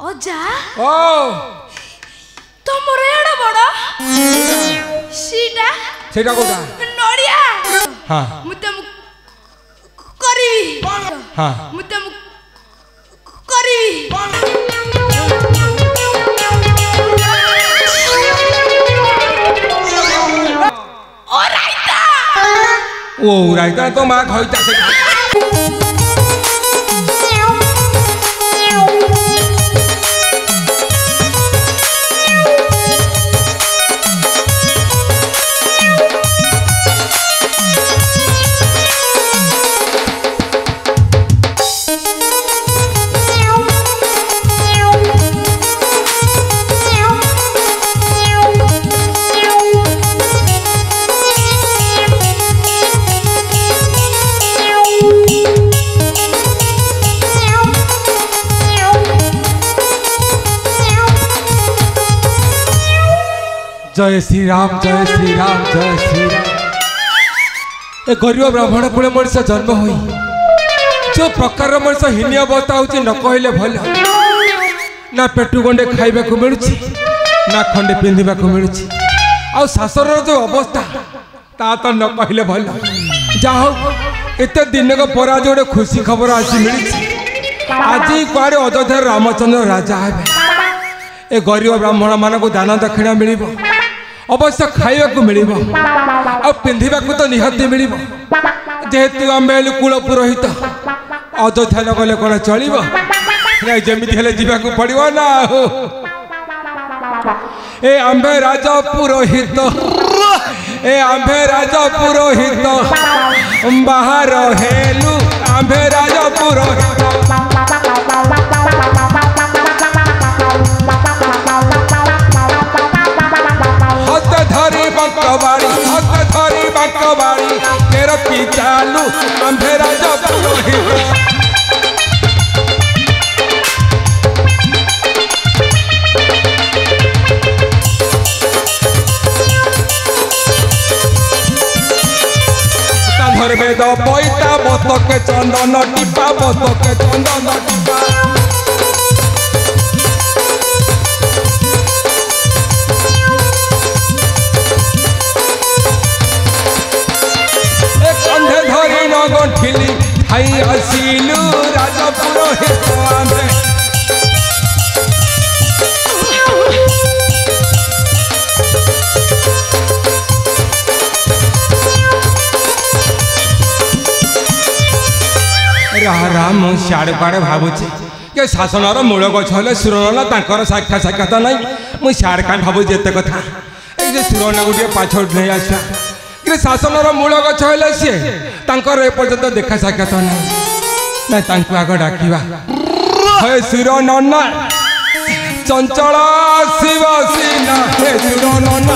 ଅଜା ଓ ତମର ଏଡ ବଡ ସେଇଟା କୋଉଟା ନଡ଼ିଆ ହଁ ମୁଁ ତମକୁ କରିବି ହଁ ମୁଁ ତମକୁ କରିବି ओ रायता तो माँ खइता से जय श्री राम जय श्री राम जय श्री राम। ए गरीब ब्राह्मण पुणे मनुष्य जन्म हुई जो प्रकार मनुष्य हीन अवस्था होची न कहले भल ना पेटू गंडे खाइबा को मिलुची ना खंडे पिंधिबा को मिलुची आ शासन जो अवस्था ता तो न कहले भल जाहो एते दिन को परा जोड़े खुशी खबर आसी मिली आज कुआड़े अयोध्या रामचंद्र राजा हेबे ए गरीब ब्राह्मण मान को दान दक्षिणा मिलिबो अवश्य खाइबा मिलिबो आ पिंधिबा को तो निहती मिलिबो जेहेतु आमे कुल पुरोहित अयोध्या न गले कोन चलिबो ना जेमिति हेले जीवा को पड़िबो ना ए आंबे राजा पुरोहित ए आंबे राजा पुरोहित बाहर हेलु आंबे राजा पुरोहित हस्त धरी बकवाड़ी तेरा चालू आंबे राजा पुरोहित वेद पैता बतके चंदन टिपा बतके चंदन टिपा कंधे धरी न गंठिली खाई आसिलु राजा पुरोहित आंबे राम सियाड़े पाड़े भावुचे कि शासनर मूल गए सुरना तर साक्षात साक्षात ना मुझे सियाड़े क्या भावुची एत कथा ये सुरना गोटे पाछ नहीं आसा कि शासनर मूल गए सी एपर्तंत देखा साक्षात ना आग डाकवा हे सुर नना चंचल शिव सीना हे सुर नना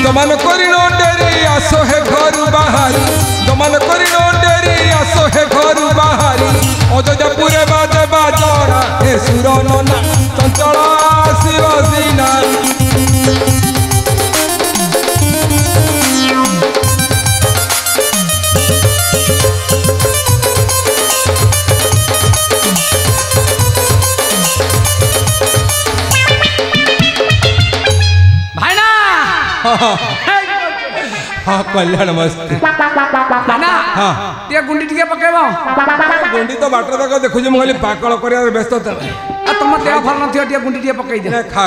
दमन करी डेरी आसो है घर बाहरी दमन करी डेरी आसो है घर बाहरी अयोध्या पूरे बाजे बाजरा हे सुर नना चंचल शिव सीना हाँ कल्याण मस्त ना हाँ ये गुंडी टिके पकेबो गुंडी तो बाटर तक देखुजे म खाली पाकळ करिया व्यस्त त आ तुम देह भल नथियो टिके गुंडी टिके पकई दे खा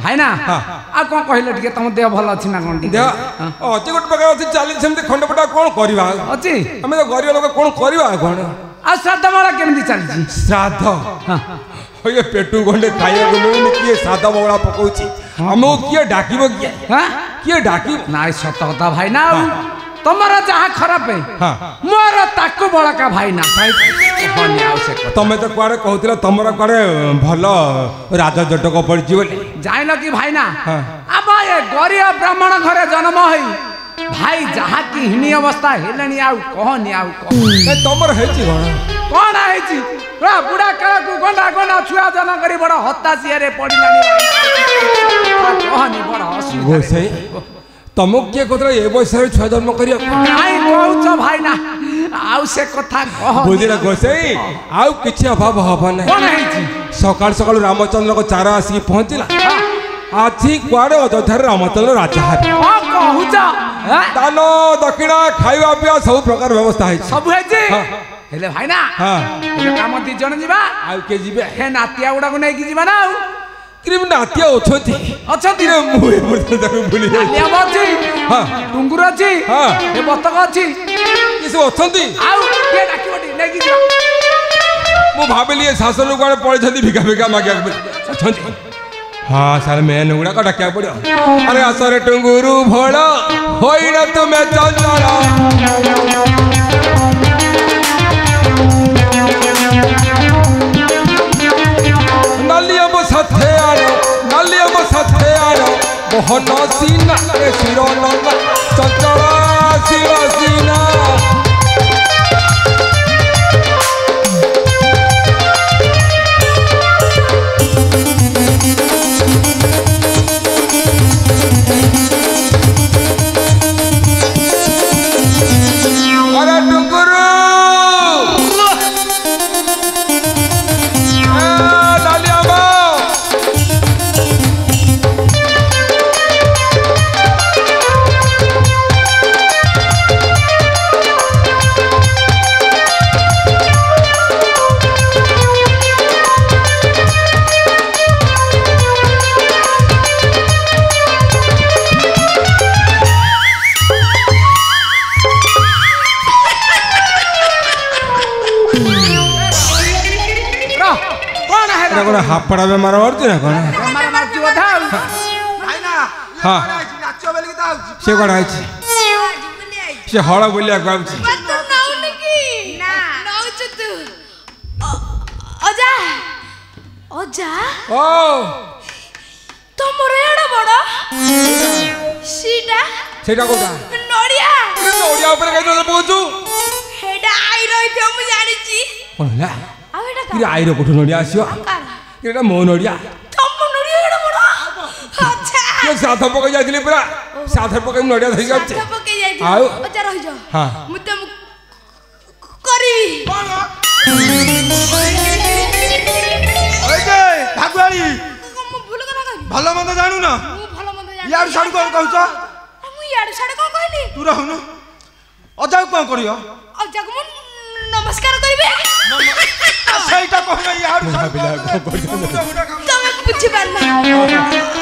भाई ना आ कोन कहिलो टिके तुम देह भल अछि ना गुंडी देह अछि गुट पका अछि चाली सेमते खंडपटा कोन करबा अछि हमें तो गरीब लोग कोन करबा कोन आ श्राद्ध माला केमि चलछि श्राद्ध ये पेटू गंडे खाइया गुनु किए सादा बवड़ा पकोछि हमो किए डाकिबो किए हां किए डाकी ना सत कथा भाई ना तमरा जहा खराब है मोर ताको बळका भाई ना हनी आवश्यक तमे तो कुआडे कहतिला तमरा कुआडे भलो राजा जटक पड़छि बोली जाइल कि भाई ना अब ये गरीब ब्राह्मण घरे जन्म हई भाई जहा की हिनी अवस्था हेलनी आउ कहनी आउ कह तमर हेछि कोन हेछि रा बुढ़ा काला को गंडा गंडा छुआ जन करी बड़ा हत्ता सियारे पड़ी लानी कहनी बड़ा हसी वो सही तुमको किए कहता ए बयस छुआ जन्म कर काई कहूछ भाई ना आउ से कथा कह बुझिला गोसाई आउ किछि अभाव हबा नै कोन हेछि सकाल सकाल रामचंद्र को चारा आसी पहुंचला आज कुआड़े अयोध्या रामचंद्र राजा है कहूछ दान दक्षिणा खाଇବା पिया सब प्रकार व्यवस्था है सब हेछि हेले भाई ना हां हेले काम दी जण जीवा आउ के जीवे हे नातिया गुडा को नै कि जीवा ना क्रीम नातिया अछती अछती रे मुए मरते ताको भूली जाई नातिया बची हां टुंगुर अछि हां हे बतक अछि ये सब अछती आउ के डाकिबटी नै कि जीवा मु भाबिली शासन को पड़े छथि भिका भिका मागे अछती हाँ सारे मेन गुड़ा का डाकिया पड़ो अरे असरे टुंगुरु भोला होई न तुमे चंचला नलिया मो साथे आरो मोहन सीना रे सिरो नंगा चंचला सिरो सीना हापड़ा में मारा मारती ना कौन मारा मारती बता भाई ना हां नाचो बेली की दाउ से कोन आइछि से हळ बोलिया गाउछि तू नाउन की ना नाउच तू अजा अजा ओ तमरे एड़ा बड़ा सीटा सेटा कोटा नड़िया नड़िया ऊपर कहि तो पहुंचू हेडा आई रही थे मु जानि छी कोन होला आ बेटा कि आइरो कोठो नड़िया आसियो एटा मो नड़िया तम नड़िया एड़ा बड़ा अच्छा के साथ पकई जाइथिले पूरा साथ पकई नड़िया धइ गाछ साथ पकई जाइथि आउ अच्छा रहि जा हां मु त करी ओए जे भागवाली मु भूल करा करी भलो मंद जानू ना मु भलो मंद जानि यार साडू कोन कहउछ मु यार साडे कोन कहली तू रहनु अजा कोन करियो अजा को नमस्कार करबे सहीटा कहना यार भाबिला को कर तमे पूछी पारना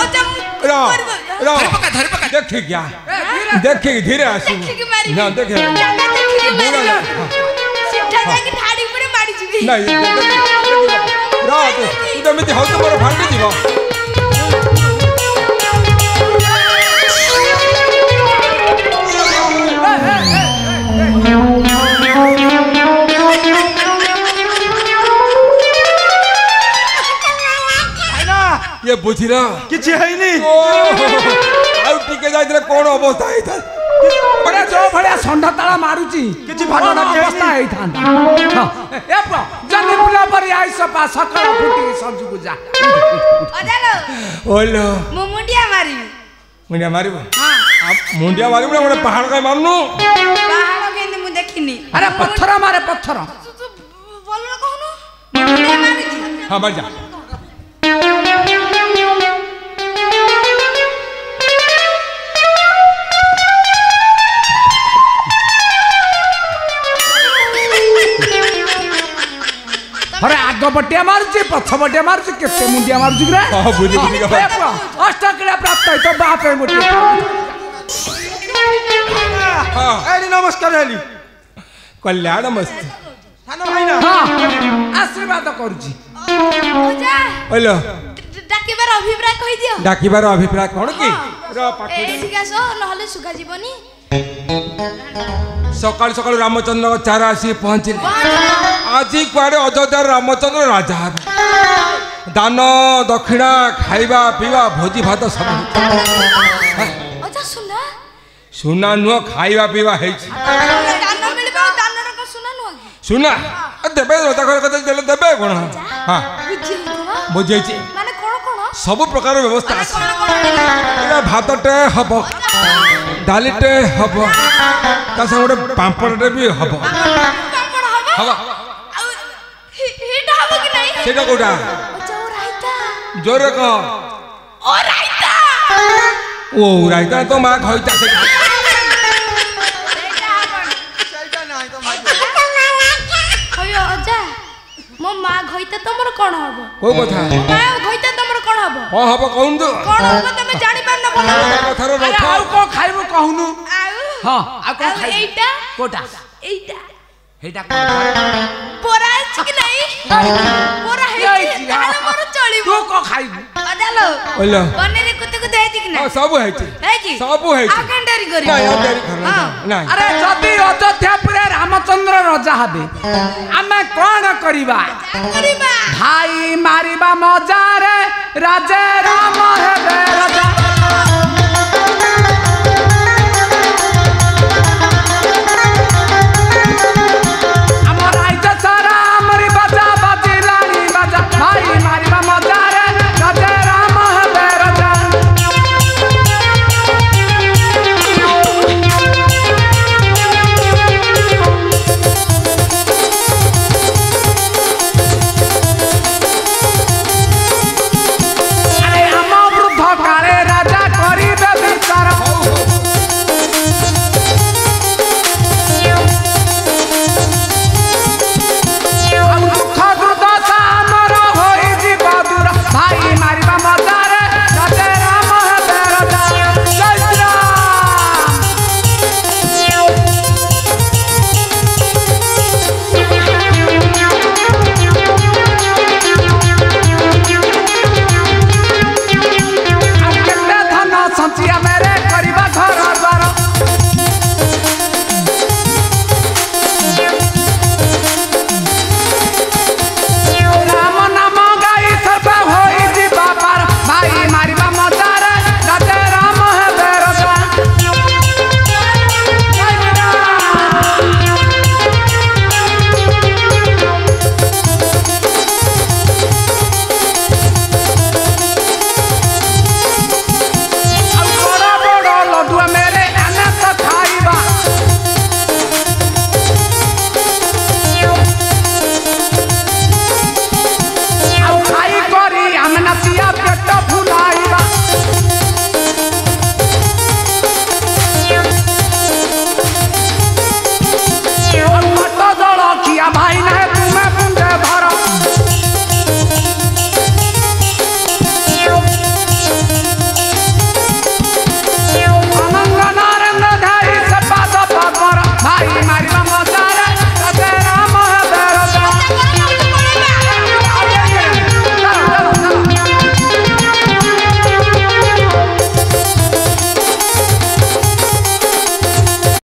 अजा रा धर पका देख क्या देख धीरे आसु ना देख सीधा जाके ठाड़ी पड़े मारी जीवी नहीं रा तू तो मिति हौ तो मोर फाटी जीव ये बुझिला किछि हैनी आउ टिके जाइतले कोन अवस्था हेता अरे जो भड़िया संढ ताला मारुची किछि भागना अवस्था हेई थांदा ए प जन्नी बुला पर आई सपा सकाळ फुटी संजू को जा अजालो ओलो मु मुंडिया मारी मुंडिया मारिबो हां अब मुंडिया मारिबो ना पहाड़ का मारनु पहाड़ केंदे मु देखिनी अरे पत्थर मारे पत्थर बोल ना कहनु मुंडिया मारी हां मर जा अरे आग बटिया मारुची पछ बटिया मारुची केते मुंडिया मारुची रे हां बुझी बुझी का अष्टक्रिया प्राप्त है तो बाप है मुंडिया हां एली नमस्कार हेली कल्याण मस्त थाना भाई ना हां आशीर्वाद करूची अजा ओलो डाकिबार अभिप्राय कहि दियो डाकिबार अभिप्राय कोन की रा पाखे ए ठीक आसो नहले सुगा जीवनी सकाल सकाल रामचंद्र को चारा आसी पहुंचिले आज कुआड़े अयोध्या रामचंद्र राजा दान दक्षिणा खाइबा पीवा भोजी भात सब अजा सुना सुना नुह खाइबा पीवा है दान मिलबे दान रो सुना नु सुना देबे रता घर कते देले देबे कोन हां बुझी बुझै छी माने कोन कोन सब प्रकार व्यवस्था कोन कोन भातटे हब डालीटे हब ता संग गोटे पांपड़टे भी हब पापड़ हबो हब आउ हेटा हबो कि नहीं सेटा कोटा अच्छा ओ रायता जोरे कह ओ रायता ओ रायता तो मां खइता से सेटा हबो ସେଇଟା ନାହିଁ ତ ଭାଇ होयो अजा मो मां घइता तमर कोन हबो को कथा मां घइता तमर कोन हबो को हब कहून तो कोन हबो तमे जानि पार न बोला कथार अरे रथ आउ को खाइबो कहूनु आउ हां आ को आउ खाइबो एटा कोटा एटा हेटा को पोरा अछि कि नहीं पोरा हेछि ताले मोर चलिबो तू को खाइबो अदालो ओलो पनीर कुते कुते हेछि कि हां नहीं सब हेछि हेछि सब हेछि आ केंडरी करी नहीं अब देरी करना हां नहीं अरे जदि अयोध्यापुरे रामचंद्र राजा हबे आमे कोन करिबा करिबा भाई मारिबा मजारे राजे राम हेबे राजा